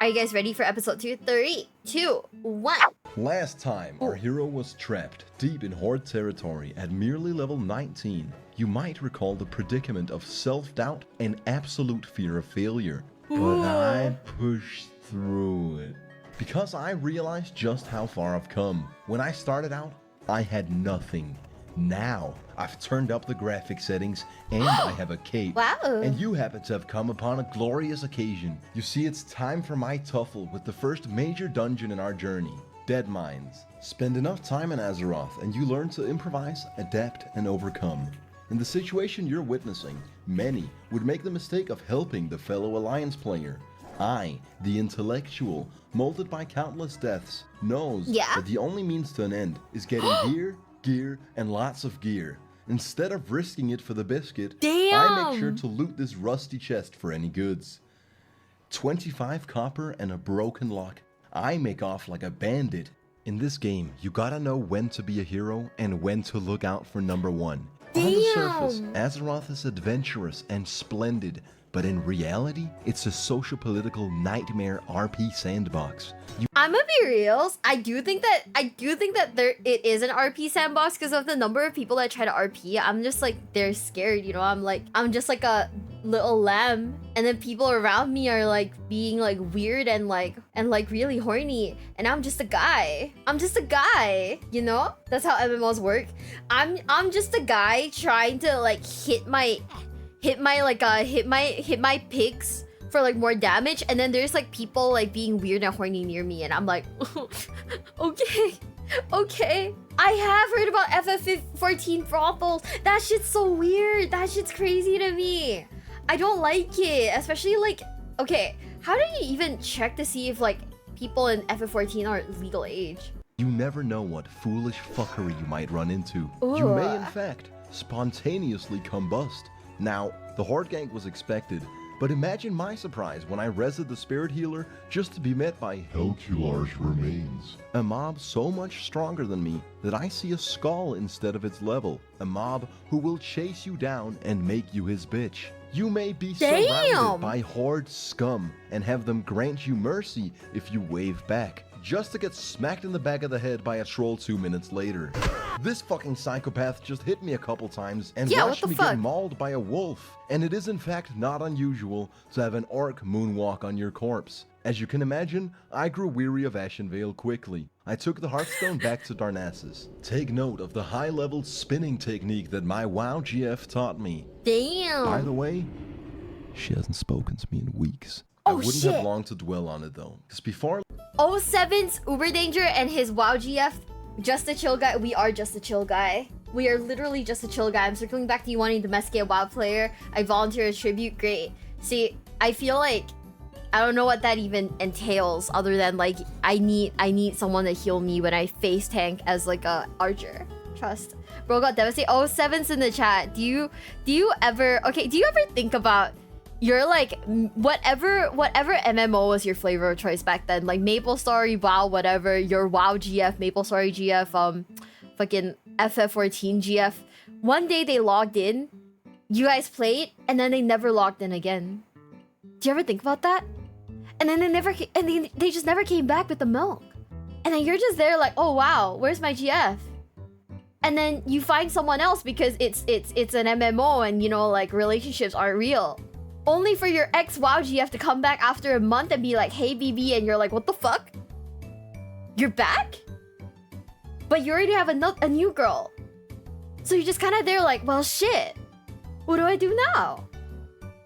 Are you guys ready for episode 2? 3, 2, 1. Last time, our hero was trapped deep in Horde territory at merely level 19. You might recall the predicament of self-doubt and absolute fear of failure. But I pushed through it. Because I realized just how far I've come. When I started out, I had nothing. Now, I've turned up the graphic settings and I have a cape. Wow. And you happen to have come upon a glorious occasion. You see, it's time for my tuffle with the first major dungeon in our journey, Deadmines. Spend enough time in Azeroth and you learn to improvise, adapt, and overcome. In the situation you're witnessing, many would make the mistake of helping the fellow Alliance player. I, the intellectual, molded by countless deaths, knows that the only means to an end is getting gear, and lots of gear. Instead of risking it for the biscuit, I make sure to loot this rusty chest for any goods. 25 copper and a broken lock. I make off like a bandit. In this game, you gotta know when to be a hero and when to look out for number one. On the surface, Azeroth is adventurous and splendid, but in reality, it's a social-political nightmare RP sandbox. I'm gonna be real. I do think that it is an RP sandbox because of the number of people that try to RP. I'm just like, they're scared, you know. I'm just like a little lamb, and then people around me are like being like weird and like really horny, and I'm just a guy. You know? That's how MMOs work. I'm just a guy trying to like hit my pigs for like more damage, and then there's like people like being weird and horny near me, and I'm like, okay. I have heard about FF14 brothels. That shit's so weird. That shit's crazy to me. I don't like it, especially like, okay, how do you even check to see if like people in FF14 are legal age? You never know what foolish fuckery you might run into. Ooh. You may in fact spontaneously combust. Now, the Horde gank was expected, but imagine my surprise when I rezzed the spirit healer just to be met by Helcular's remains. A mob so much stronger than me that I see a skull instead of its level. A mob who will chase you down and make you his bitch. You may be surrounded by Horde scum and have them grant you mercy if you wave back, just to get smacked in the back of the head by a troll 2 minutes later. This fucking psychopath just hit me a couple times and watched me get mauled by a wolf. And it is in fact not unusual to have an orc moonwalk on your corpse. As you can imagine, I grew weary of Ashenvale quickly. I took the Hearthstone back to Darnassus. Take note of the high-level spinning technique that my WoW GF taught me. Damn. By the way, she hasn't spoken to me in weeks. Oh, I wouldn't have long to dwell on it though, because before 07's Uber Danger and his WoW GF, just a chill guy. We are just a chill guy. We are literally just a chill guy. I'm circling back to you wanting to domesticate a WoW player. I volunteer a tribute. Great. See, I feel like I don't know what that even entails other than like I need someone to heal me when I face tank as like a archer. Trust. Bro got devastated. 07's in the chat. Do you ever think about your like whatever MMO was your flavor of choice back then, like Maple Story, WoW, whatever, your WoW GF, Maple Story GF, fucking FF14 GF. One day they logged in, you guys played, and then they never logged in again. Do you ever think about that? And then they just never came back with the milk. And then you're just there like, oh wow, where's my GF? And then you find someone else because it's an MMO and you know like relationships aren't real. Only for your ex-WoW GF to come back after a month and be like, hey, BB, and you're like, what the fuck? You're back? But you already have a new girl. So you're just kind of there like, well, shit. What do I do now?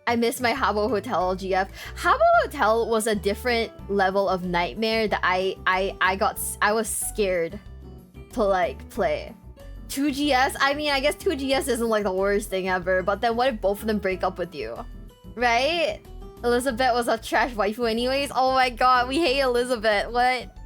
I miss my Habbo Hotel GF. Habbo Hotel was a different level of nightmare that I was scared to like play. 2GS, I mean, I guess 2GS isn't like the worst thing ever, but then what if both of them break up with you? Right? Elizabeth was a trash waifu anyways. Oh my god, we hate Elizabeth. What?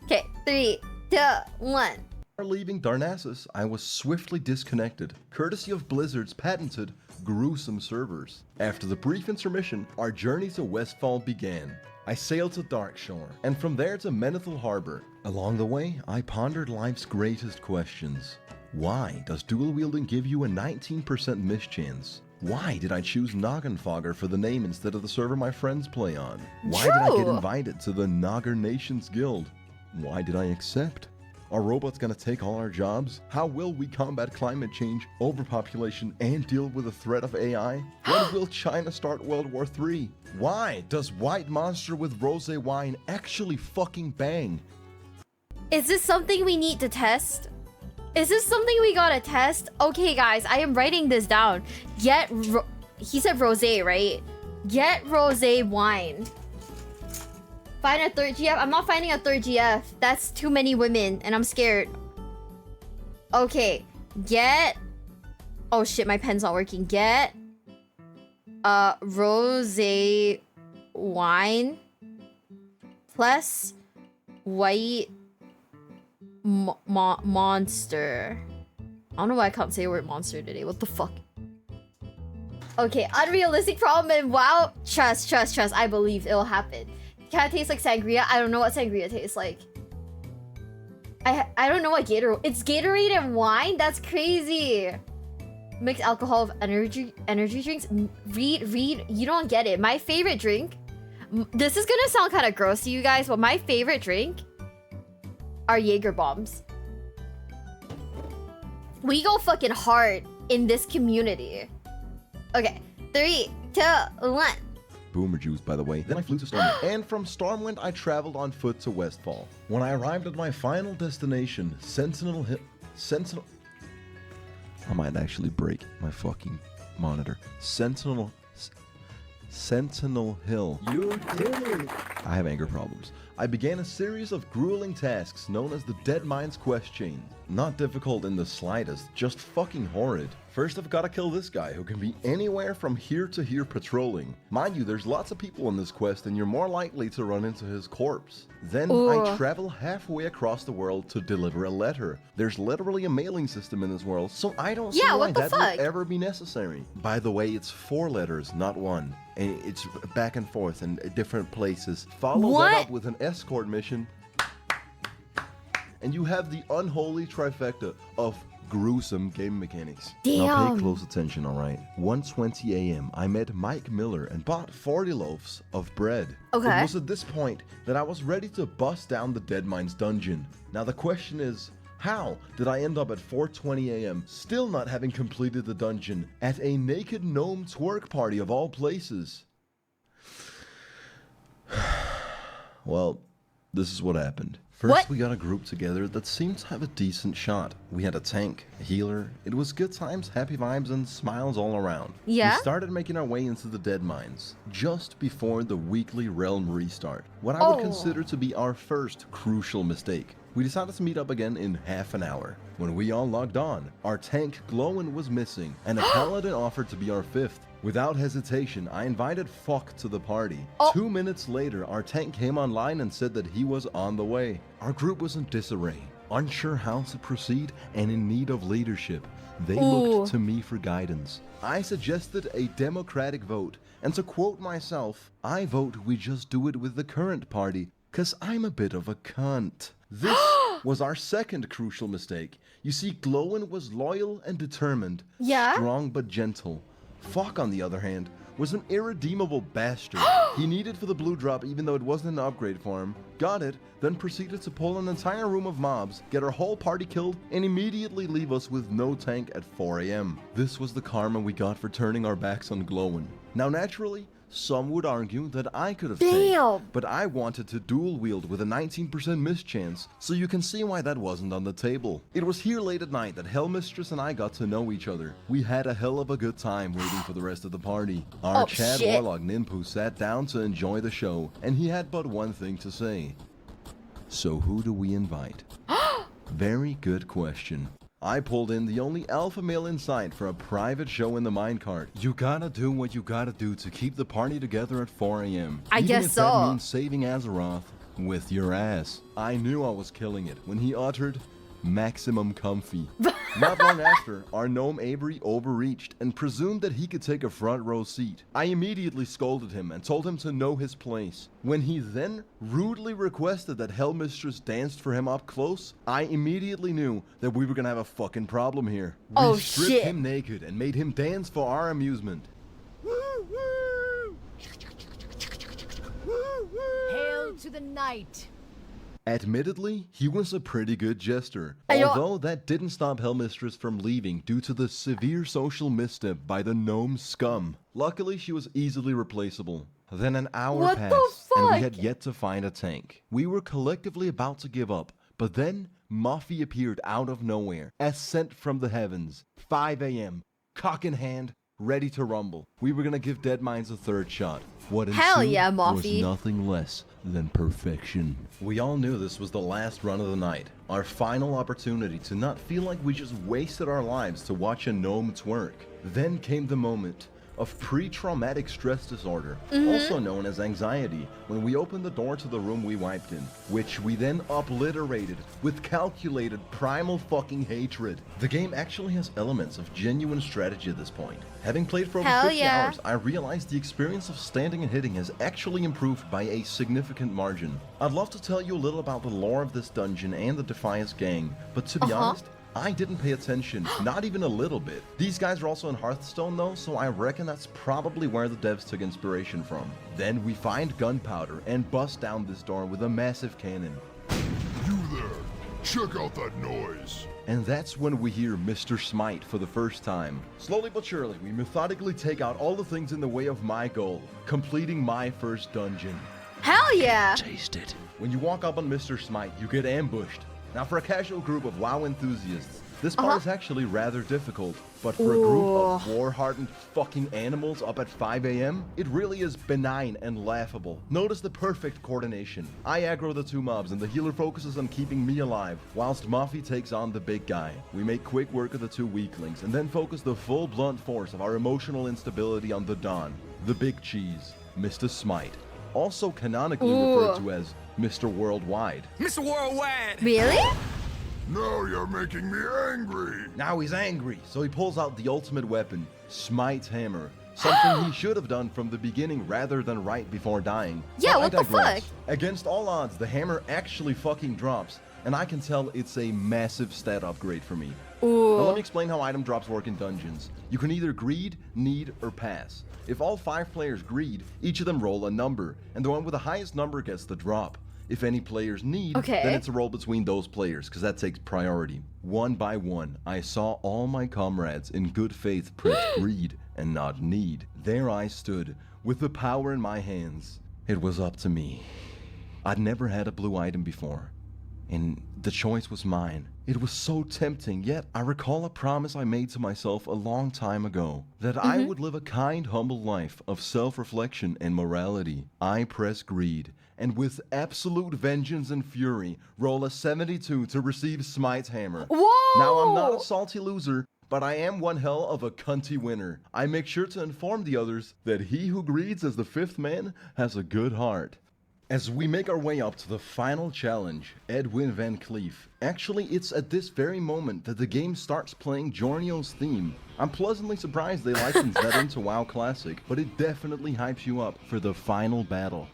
Okay, 3, 2, 1. Leaving Darnassus, I was swiftly disconnected, courtesy of Blizzard's patented gruesome servers. After the brief intermission, our journey to Westfall began. I sailed to Darkshore, and from there to Menethil Harbor. Along the way, I pondered life's greatest questions. Why does dual wielding give you a 19% mischance? Why did I choose Noggenfogger for the name instead of the server my friends play on? Why did I get invited to the Nogger Nations Guild? Why did I accept? Are robots gonna take all our jobs? How will we combat climate change, overpopulation, and deal with the threat of AI? When will China start World War III? Why does white monster with rosé wine actually fucking bang? Is this something we need to test? Is this something we gotta test? Okay, guys, I am writing this down. He said rosé, right? Get rosé wine. Find a third GF. I'm not finding a third GF. That's too many women, and I'm scared. Okay, get. Oh shit, my pen's not working. Get rosé wine plus white monster. I don't know why I can't say the word monster today. What the fuck? Okay, unrealistic problem and wow. Trust. I believe it'll happen. Can it taste like sangria? I don't know what sangria tastes like. I don't know what Gatorade. It's Gatorade and wine? That's crazy. Mixed alcohol of energy drinks. Read. You don't get it. My favorite drink. This is gonna sound kind of gross to you guys, but my favorite drink are Jaeger bombs. We go fucking hard in this community. Okay, 3, 2, 1. Boomer juice, by the way. Then I flew to Stormwind, and from Stormwind I traveled on foot to Westfall. When I arrived at my final destination, Sentinel Hill. I might actually break my fucking monitor. Sentinel Hill. You did it! I have anger problems. I began a series of grueling tasks known as the Deadmines quest chain. Not difficult in the slightest, just fucking horrid. First I've gotta kill this guy who can be anywhere from here to here patrolling. Mind you, there's lots of people in this quest and you're more likely to run into his corpse. Then I travel halfway across the world to deliver a letter. There's literally a mailing system in this world, so I don't see why that would ever be necessary. By the way, it's 4 letters, not 1. And it's back and forth in different places. Follow that up with an escort mission, and you have the unholy trifecta of gruesome game mechanics. Damn. Now pay close attention, alright? 1:20 a.m. I met Mike Miller and bought 40 loaves of bread. Okay. It was at this point that I was ready to bust down the Deadmines dungeon. Now the question is, how did I end up at 4:20 a.m. still not having completed the dungeon at a naked gnome twerk party of all places? Well, this is what happened. First, we got a group together that seemed to have a decent shot. We had a tank, a healer. It was good times, happy vibes, and smiles all around. Yeah? We started making our way into the Deadmines just before the weekly realm restart. What I would consider to be our first crucial mistake. We decided to meet up again in half an hour. When we all logged on, our tank Glowin was missing, and a paladin offered to be our 5th. Without hesitation, I invited Fuck to the party. 2 minutes later, our tank came online and said that he was on the way. Our group was in disarray, unsure how to proceed and in need of leadership. They looked to me for guidance. I suggested a democratic vote, and to quote myself, I vote we just do it with the current party, 'cause I'm a bit of a cunt. This was our second crucial mistake. You see, Glowin was loyal and determined, strong but gentle. Fuck, on the other hand, was an irredeemable bastard. He needed for the blue drop even though it wasn't an upgrade for him. Got it, then proceeded to pull an entire room of mobs, get our whole party killed, and immediately leave us with no tank at 4 a.m. This was the karma we got for turning our backs on Glowin. Now naturally, some would argue that I could have tanked, but I wanted to dual wield with a 19% mischance, so you can see why that wasn't on the table. It was here late at night that Hellmistress and I got to know each other. We had a hell of a good time waiting for the rest of the party. Our Chad Warlock Ninpu sat down to enjoy the show, and he had but one thing to say. So who do we invite? Very good question. I pulled in the only alpha male in sight for a private show in the minecart. You gotta do what you gotta do to keep the party together at 4 a.m. I guess if so. That means saving Azeroth with your ass. I knew I was killing it when he uttered, maximum comfy. Not long after, our gnome Avery overreached and presumed that he could take a front row seat. I immediately scolded him and told him to know his place. When he then rudely requested that Hellmistress danced for him up close, I immediately knew that we were gonna have a fucking problem here. We stripped him naked and made him dance for our amusement. Hail to the night. Admittedly, he was a pretty good jester, although that didn't stop Hellmistress from leaving due to the severe social misstep by the gnome scum. Luckily, she was easily replaceable. Then an hour passed, and we had yet to find a tank. We were collectively about to give up, but then Muffy appeared out of nowhere, as sent from the heavens. 5 a.m., cock in hand, ready to rumble. We were gonna give Deadmines a third shot. What ensued was nothing less than perfection. We all knew this was the last run of the night, our final opportunity to not feel like we just wasted our lives to watch a gnome twerk. Then came the moment of pre-traumatic stress disorder, also known as anxiety, when we opened the door to the room we wiped in, which we then obliterated with calculated primal fucking hatred. The game actually has elements of genuine strategy at this point. Having played for over 50 hours, I realized the experience of standing and hitting has actually improved by a significant margin. I'd love to tell you a little about the lore of this dungeon and the Defiance gang, but to be honest, I didn't pay attention, not even a little bit. These guys are also in Hearthstone though, so I reckon that's probably where the devs took inspiration from. Then we find gunpowder and bust down this door with a massive cannon. You there, check out that noise. And that's when we hear Mr. Smite for the first time. Slowly but surely, we methodically take out all the things in the way of my goal, completing my first dungeon. Hell yeah! Taste it. When you walk up on Mr. Smite, you get ambushed. Now for a casual group of WoW enthusiasts, this part is actually rather difficult, but for a group of war-hardened fucking animals up at 5 a.m., it really is benign and laughable. Notice the perfect coordination. I aggro the two mobs and the healer focuses on keeping me alive, whilst Muffy takes on the big guy. We make quick work of the two weaklings and then focus the full blunt force of our emotional instability on the Don, the big cheese, Mr. Smite, also canonically referred to as Mr. Worldwide. Mr. Worldwide! Really? Now you're making me angry. Now he's angry, so he pulls out the ultimate weapon, Smite's hammer. Something he should have done from the beginning rather than right before dying. Yeah, what the fuck? Against all odds, the hammer actually fucking drops, and I can tell it's a massive stat upgrade for me. Now let me explain how item drops work in dungeons. You can either greed, need, or pass. If all 5 players greed, each of them roll a number, and the one with the highest number gets the drop. If any players need, then it's a roll between those players, because that takes priority. One by one, I saw all my comrades in good faith press greed and not need. There I stood, with the power in my hands. It was up to me. I'd never had a blue item before, and the choice was mine. It was so tempting, yet I recall a promise I made to myself a long time ago, that I would live a kind, humble life of self-reflection and morality. I press greed, and with absolute vengeance and fury, roll a 72 to receive Smite's hammer. Whoa! Now I'm not a salty loser, but I am one hell of a cunty winner. I make sure to inform the others that he who greeds as the 5th man has a good heart. As we make our way up to the final challenge, Edwin VanCleef. Actually, it's at this very moment that the game starts playing Jornio's theme. I'm pleasantly surprised they licensed that into WoW Classic, but it definitely hypes you up for the final battle.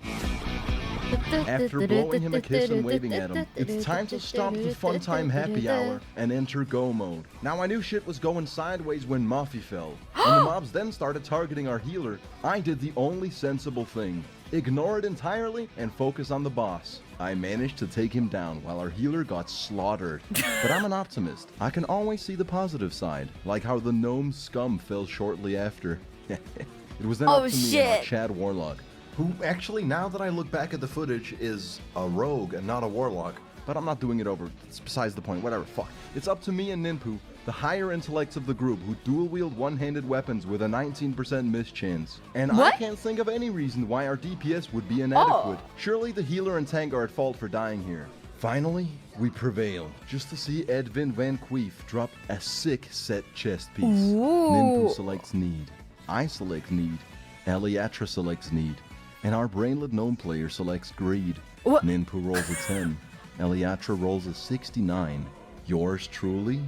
After blowing him a kiss and waving at him, it's time to stop the fun time happy hour and enter go mode. Now I knew shit was going sideways when Muffy fell. When the mobs then started targeting our healer, I did the only sensible thing. Ignore it entirely and focus on the boss. I managed to take him down while our healer got slaughtered. But I'm an optimist. I can always see the positive side, like how the gnome scum fell shortly after. It was then up to me and our Chad Warlock, who actually, now that I look back at the footage, is a rogue and not a warlock. But I'm not doing it over. It's besides the point. Whatever, fuck. It's up to me and Ninpu, the higher intellects of the group, who dual-wield one-handed weapons with a 19% miss chance. And I can't think of any reason why our DPS would be inadequate. Surely the healer and tank are at fault for dying here. Finally, we prevail, just to see Edwin VanCleef drop a sick set chest piece. Ninpu selects need. I select need. Eliatra selects need. And our brainlet gnome player selects greed. Ninpu rolls a 10. Eliatra rolls a 69. Yours truly?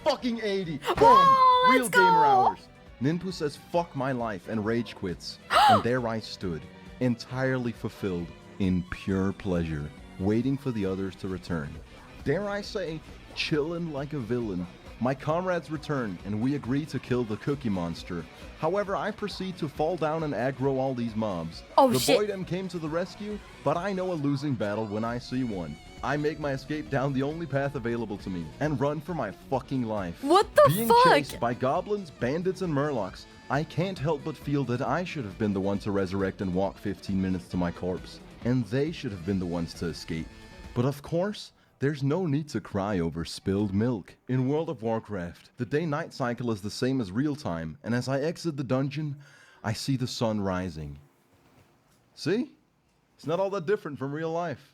Fucking 80! Boom! Whoa, Real let's gamer go! hours! Ninpu says fuck my life and rage quits. And there I stood, entirely fulfilled, in pure pleasure, waiting for the others to return. Dare I say, chillin' like a villain. My comrades return, and we agree to kill the cookie monster. However, I proceed to fall down and aggro all these mobs. Oh, the shit. Boydem came to the rescue, but I know a losing battle when I see one. I make my escape down the only path available to me, and run for my fucking life. What the Being fuck? chased by goblins, bandits, and murlocs, I can't help but feel that I should have been the one to resurrect and walk 15 minutes to my corpse, and they should have been the ones to escape. But of course, there's no need to cry over spilled milk. In World of Warcraft, the day-night cycle is the same as real time, and as I exit the dungeon, I see the sun rising. See? It's not all that different from real life.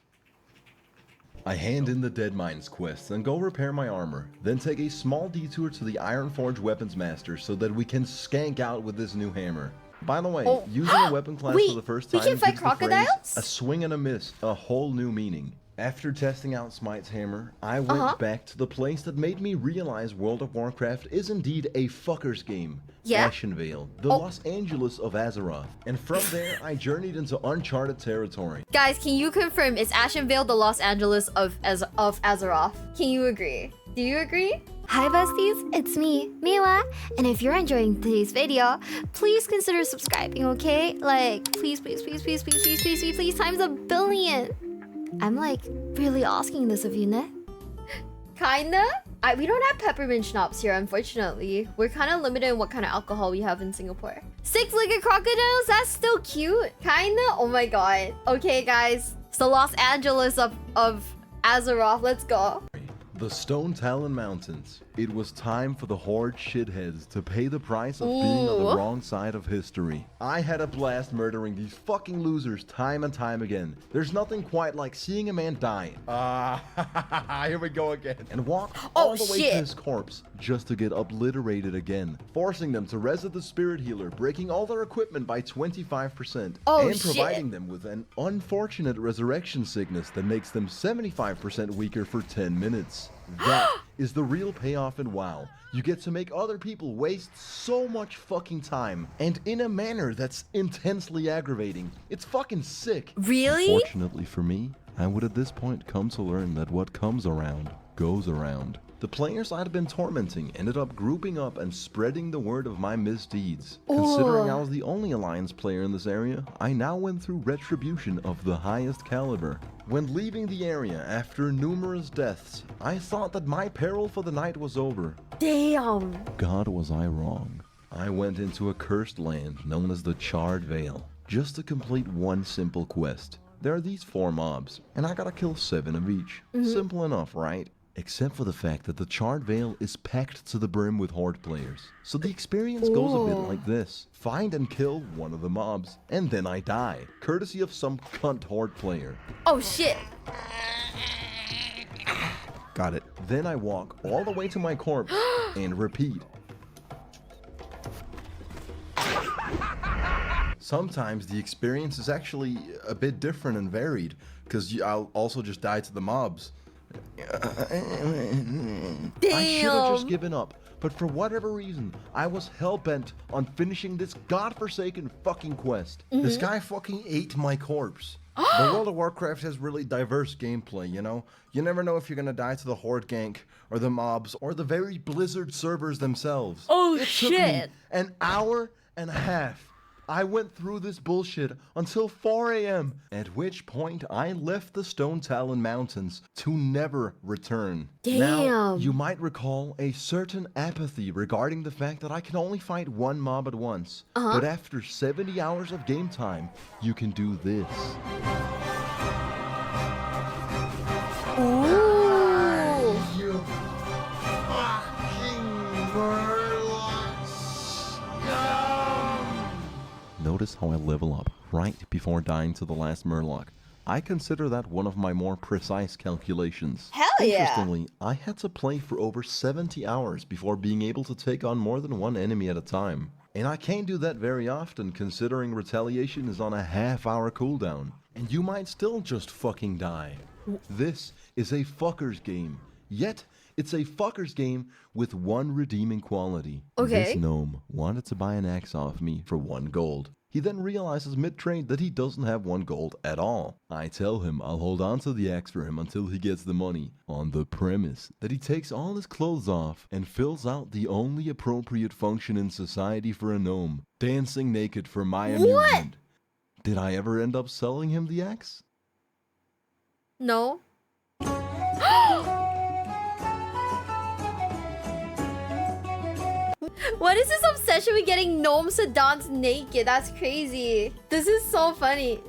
I hand in the Deadmines quest and go repair my armor, then take a small detour to the Ironforge Weapons Master so that we can skank out with this new hammer. By the way, Oh. using a weapon class Wait, for the first we time can fight gives the phrase, crocodiles? a swing and a miss, a whole new meaning. After testing out Smite's hammer, I went back to the place that made me realize World of Warcraft is indeed a fuckers game. Yeah? Ashenvale, the Los Angeles of Azeroth. And from there, I journeyed into uncharted territory. Guys, can you confirm is Ashenvale the Los Angeles of Azeroth? Can you agree? Do you agree? Hi besties, it's me, Miwa, and if you're enjoying today's video, please consider subscribing, okay? Like, please, please, please, please, please, please, please, please, please, times 1 billion. I'm like, really asking this of you, ne? Kinda. We don't have peppermint schnapps here, unfortunately. We're kind of limited in what kind of alcohol we have in Singapore. 6-legged crocodiles? That's still cute. Kinda? Oh my god. Okay, guys. It's the Los Angeles of Azeroth. Let's go. The Stone Talon Mountains. It was time for the Horde shitheads to pay the price of being on the Ooh. wrong side of history. I had a blast murdering these fucking losers time and time again. There's nothing quite like seeing a man die. Here we go again. And walk all the way to shit. his corpse just to get obliterated again. Forcing them to reset the spirit healer, breaking all their equipment by 25%. Oh, and shit. providing them with an unfortunate resurrection sickness that makes them 75% weaker for 10 minutes. That is the real payoff in WoW. You get to make other people waste so much fucking time, and in a manner that's intensely aggravating. It's fucking sick. Really? Unfortunately for me, I would at this point come to learn that what comes around goes around. The players I'd been tormenting ended up grouping up and spreading the word of my misdeeds. Considering I was the only Alliance player in this area, I now went through Retribution of the highest caliber. When leaving the area after numerous deaths, I thought that my peril for the night was over. Damn. God, was I wrong. I went into a cursed land known as the Charred Vale, just to complete one simple quest. There are these 4 mobs, and I gotta kill 7 of each. Simple enough, right? Except for the fact that the Charred Vale is packed to the brim with Horde players. So the experience goes a bit like this. Find and kill one of the mobs, and then I die, courtesy of some cunt Horde player. Oh shit. Got it. Then I walk all the way to my corpse and repeat. Sometimes the experience is actually a bit different and varied, because I'll also just die to the mobs. I should have just given up, but for whatever reason, I was hell-bent on finishing this godforsaken fucking quest. This guy fucking ate my corpse. The World of Warcraft has really diverse gameplay, you know? You never know if you're gonna die to the Horde gank, or the mobs, or the very Blizzard servers themselves. Oh, It took me shit. an hour and a half. I went through this bullshit until 4 a.m., at which point I left the Stone Talon Mountains to never return. Now, Damn. you might recall a certain apathy regarding the fact that I can only fight one mob at once. But after 70 hours of game time, you can do this. Ooh. You fucking murlocs! Notice how I level up right before dying to the last murloc. I consider that one of my more precise calculations. Hell yeah. Interestingly, I had to play for over 70 hours before being able to take on more than one enemy at a time. And I can't do that very often, considering retaliation is on a half-hour cooldown. And you might still just fucking die. This is a fuckers game. Yet, it's a fuckers game with one redeeming quality. Okay. This gnome wanted to buy an axe off me for 1 gold. He then realizes mid-trade that he doesn't have 1 gold at all. I tell him I'll hold on to the axe for him until he gets the money, on the premise that he takes all his clothes off and fills out the only appropriate function in society for a gnome, dancing naked for my amusement. Did I ever end up selling him the axe? No. What is this obsession with getting gnomes to dance naked? That's crazy. This is so funny.